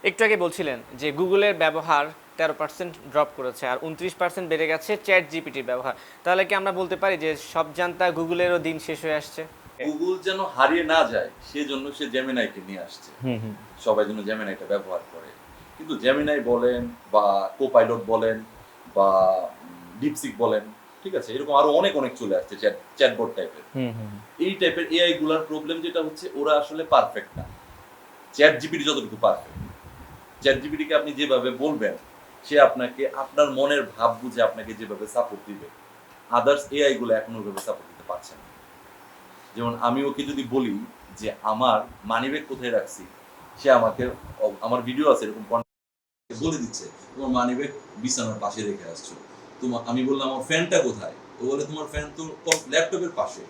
একটু আগে বলছিলেন যে গুগলের ব্যবহার 13% ড্রপ করেছে আর 29% বেড়ে গেছে চ্যাট জিপিটির ব্যবহার। তাহলে কি আমরা বলতে পারি যে সব জানতা গুগলেরও দিন শেষ হয়ে আসছে? গুগল যেন হারিয়ে না যায় সেজন্য সে জেমিনাইকে নিয়ে আসছে। হুম হুম। সবাই যেন জেমিনাইটা ব্যবহার করে। কিন্তু জেমিনাই বলেন বা কোপাইলট বলেন বা ডিপসিক বলেন, ঠিক আছে? এরকম আরো অনেক অনেক চলে আসছে চ্যাটবট টাইপের। হুম হুম। এই টাইপের এআই গুলার প্রবলেম যেটা হচ্ছে ওরা আসলে পারফেক্ট না। চ্যাট জিপিটি যতটুকু পারফেক্ট। চ্যাট জিপিটিকে আপনি যেভাবে বলবেন, সে আপনাকে আপনার মনের ভাব বুঝে আপনাকে যেভাবে সাপোর্ট দিবে, আদার্স এআই গুলো এখন ওইভাবে সাপোর্ট দিতে পারছে না। যেমন আমি ওকে যদি বলি যে আমার মানিব্যাগ কোথায় রাখছি, সে আমাকে আমার ভিডিও আছে এরকম বলে দিচ্ছে তোমার মানিব্যাগ বিছানার পাশে রেখে আসছো। আমি বললাম আমার ফ্যানটা কোথায়? ও বলে তোমার ফ্যান তো ল্যাপটপের পাশে।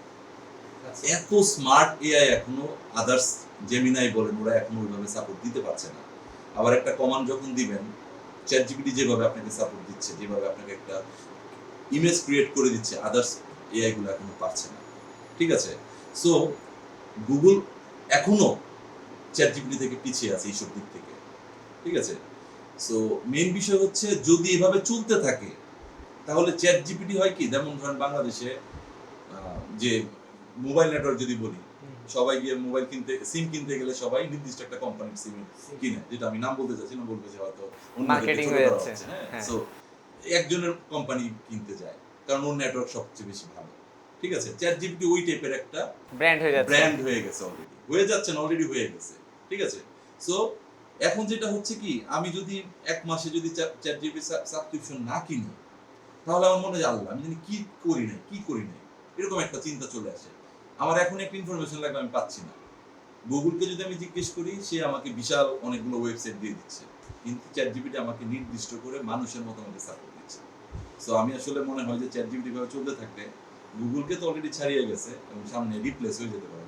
এত স্মার্ট এআই এখনো আদার্স জেমিনাই বলেন ওরা এখনো ওইভাবে সাপোর্ট দিতে পারছে না। আবার একটা কমান্ড যখন দিবেন, চ্যাট জিপিটি যেভাবে আপনাকে সাপোর্ট দিচ্ছে, যেভাবে আপনাকে একটা ইমেজ ক্রিয়েট করে দিচ্ছে, আদার্স এআই গুলো এখনো পারছে না। ঠিক আছে? সো গুগল এখনো চ্যাট জিপিটি থেকে পিছিয়ে আছে এইসব দিক থেকে। ঠিক আছে? সো মেইন বিষয় হচ্ছে যদি এভাবে চলতে থাকে তাহলে চ্যাট জিপিটি হয় কি, যেমন ধরেন বাংলাদেশে যে মোবাইল নেটওয়ার্ক যদি বলি, সবাই গিয়ে মোবাইল কিনতে সিম কিনতে গেলে সবাই নির্দিষ্ট একটা কোম্পানির সিম কিনে, যেটা আমি নাম বলতে চাচ্ছি না, বলবো যে হয়তো অন্যদেরকে মার্কেটিং ছোট হয়ে করা যাচ্ছে। হচ্ছে। হ্যাঁ, হ্যাঁ। সো একজনের কোম্পানি কিনতে যায় কারণ ওর নেটওয়ার্ক সবচেয়ে বেশি ভালো। ঠিক আছে? চ্যাট জিপিটি ওই টাইপের একটা ব্র্যান্ড হয়ে যাচ্ছে। ব্র্যান্ড হয়ে গেছে অলরেডি, হয়ে যাচ্ছে না, অলরেডি হয়ে গেছে। ঠিক আছে? সো এখন যেটা হচ্ছে কি, আমি যদি এক মাসে যদি চ্যাট জিপিটি সাবস্ক্রিপশন না কিনি, তাহলে আমার মনে হয় আল্লাহ আমি জানি কি করি নাই এরকম একটা চিন্তা চলে আসে। আমার এখন একটা ইনফরমেশন লাগবে, আমি পাচ্ছি না। গুগলকে যদি আমি জিজ্ঞেস করি, সে আমাকে বিশাল অনেকগুলো ওয়েবসাইট দিয়ে দিচ্ছে, কিন্তু চ্যাট জিপিটি আমাকে নির্দিষ্ট করে মানুষের মতো আমাকে সাপোর্ট দিচ্ছে। সো আমি আসলে মনে হয় যে চ্যাট জিপিটি ভাবে চলতে থাকলে গুগলকে তো অলরেডি ছাড়িয়ে গেছে এবং সামনে রিপ্লেস হয়ে যেতে পারে।